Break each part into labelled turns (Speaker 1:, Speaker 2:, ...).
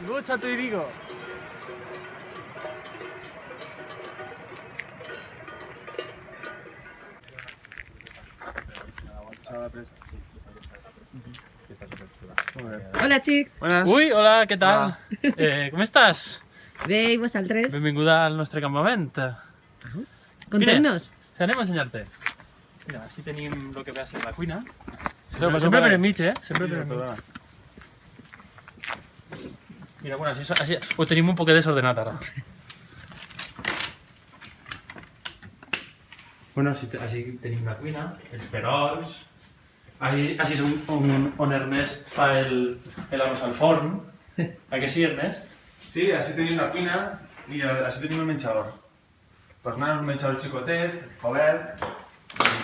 Speaker 1: Gocha tu irigo.
Speaker 2: Hola, xics.
Speaker 1: Buenas.
Speaker 3: Ui, hola, què tal? Com estàs?
Speaker 2: Bé, i vosaltres?
Speaker 3: Benvinguda al nostre campament.
Speaker 2: Contem-nos.
Speaker 3: Sí, anem a ensenyar-te. Mira, així tenim el que ve a ser la cuina.
Speaker 1: Sempre
Speaker 3: Sempre per enmig, Sempre per
Speaker 1: Perdona.
Speaker 3: enmig. Mira, bueno, així ho tenim un poquet desordenat ara. Bueno, així tenim la cuina, els perols. Així és on Ernest fa l'arròs al forn. A què sí, Ernest?
Speaker 1: Sí, així tenim la cuina i així tenim el menjador. Per anar un menjador xicotet, obert,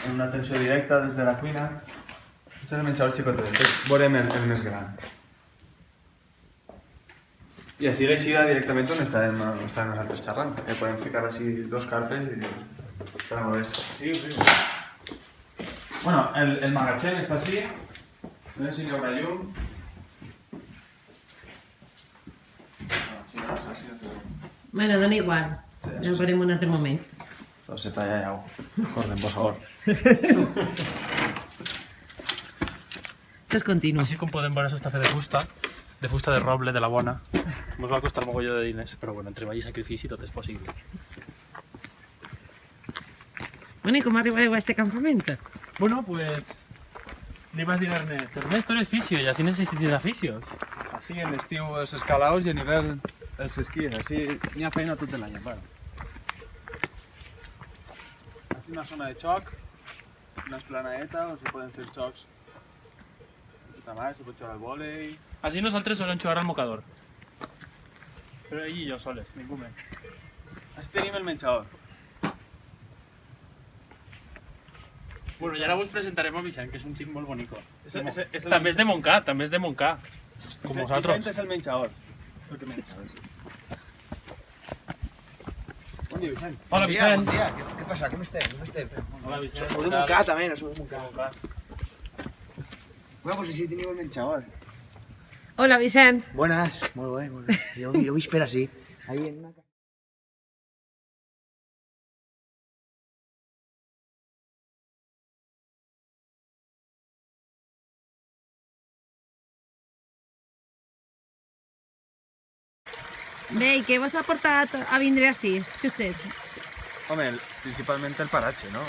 Speaker 1: en una atenció directa des de la cuina. Aquest és el menjador xicotet, després veurem el més gran. I així l'eixida directament on estàvem nosaltres xerrant, perquè podem ficar així dos carpes i estarà molt bé. Sí, sí. Bueno, el magatzem està així, no sé si hi haurà llum.
Speaker 2: Bueno, dona igual. Ja ho farem un altre moment.
Speaker 1: Pues se talla ya. Corren, por favor.
Speaker 2: Això és continu.
Speaker 3: Així com podem veure, això està fet de fusta de roble, de la bona. Ens va costar mogolló de diners, però bueno, entre treball i sacrifici tot és possible.
Speaker 2: Bueno, i com arribareu a este campament?
Speaker 3: Bueno, pues... Li vas dir a Ernest, Ernest, tu eres fisio i així necessites aficios.
Speaker 1: Així en l'estiu els escalaus i a nivell els esquís, així n'hi ha feina tot l'any. Bueno. Aquí una zona de xoc, una esplanadeta on se poden fer xocs. També se pot jugar al vòlei.
Speaker 3: Així nosaltres solem jugar al mocador. Però ell i jo soles, ningú més.
Speaker 1: Així tenim el menjador.
Speaker 3: Bueno, i ara vos presentarem a Vicent, que és un xic molt bonico.
Speaker 1: També
Speaker 3: També és de Montcà, també és de Montcà. Com vosaltres.
Speaker 1: Vicent és el menjador. El que menja, Bon dia, Vicent.
Speaker 3: Hola, Vicent.
Speaker 4: Bon dia, què passa? Com estem? Com estem?
Speaker 3: Hola, Vicent.
Speaker 4: Soc de Montcà, també, no soc de Montcà.
Speaker 3: Montcà.
Speaker 4: Bueno, pues així teniu el menjador.
Speaker 2: Hola, Vicent.
Speaker 4: Buenas, molt bé, molt bé. Jo vull esperar així. Ahí en una...
Speaker 2: Bé, i què vos ha portat a vindre així, justet?
Speaker 1: Home, principalment el paratge, no?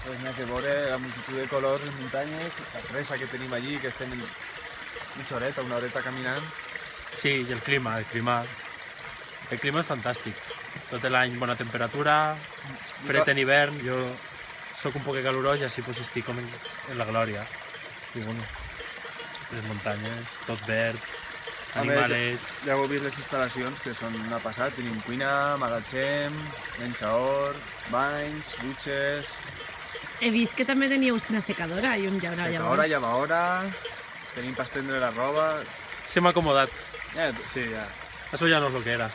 Speaker 1: Pues n'hi ha que veure la multitud de colors en muntanyes, la presa que tenim allí, que estem mitja horeta, una horeta caminant.
Speaker 3: Sí, i el clima, el clima. El clima és fantàstic. Tot l'any bona temperatura, fred en hivern, jo sóc un poc calorós i així pues estic com en la glòria. I bueno, les muntanyes, tot verd, animalets...
Speaker 1: Ja heu vist les instal·lacions, que són una passada. Tenim cuina, magatzem, menjador, banys, dutxes...
Speaker 2: He vist que també teníeu una secadora i un llaura
Speaker 1: secadora, llevadora... Tenim per estendre la roba...
Speaker 3: Se m'ha acomodat.
Speaker 1: Ja, sí, ja.
Speaker 3: Això ja no és el que era.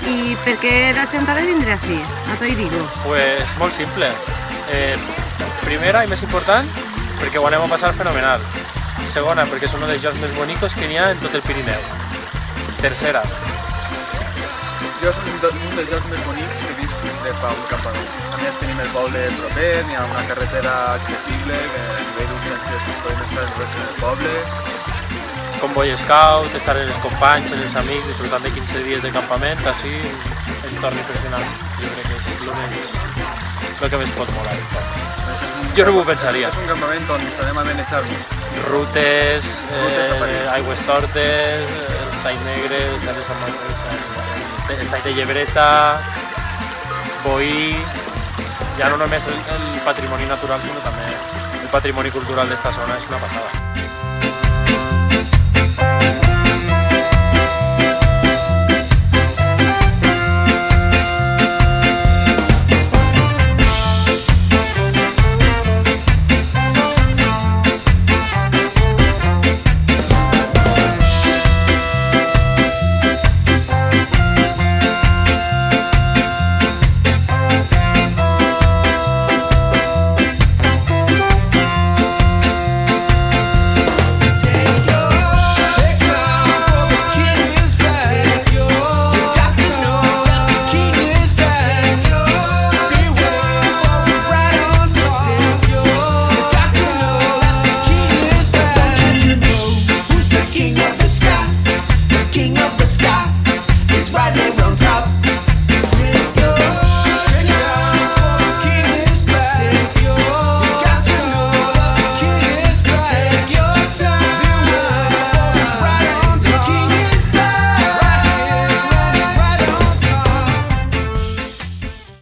Speaker 2: I per què la gent ha de vindre així, a Toirigo?
Speaker 3: Pues molt simple. Primera i més important, perquè ho anem a passar fenomenal. Segona, perquè és un dels jocs més bonicos que n'hi ha en tot el Pirineu. Tercera.
Speaker 1: Jo és un dels jocs més bonics que he vist de fa un campament. A més tenim el poble proper, n'hi ha una carretera accessible, que a nivell d'urgències podem estar els dos en el poble.
Speaker 3: Com Boy Scout, estar amb els companys, amb els amics, disfrutant de 15 dies de campament, així, entorn impressionant. Jo crec que és el que més pot molar. Jo no m'ho pensaria.
Speaker 1: És un campament on estarem a manejar-nos.
Speaker 3: Rutes,
Speaker 1: a París.
Speaker 3: aigües tortes, el tall negre, el tall de Llebreta, Boí, ja no només el patrimoni natural, sinó també el patrimoni cultural d'esta zona, és una passada.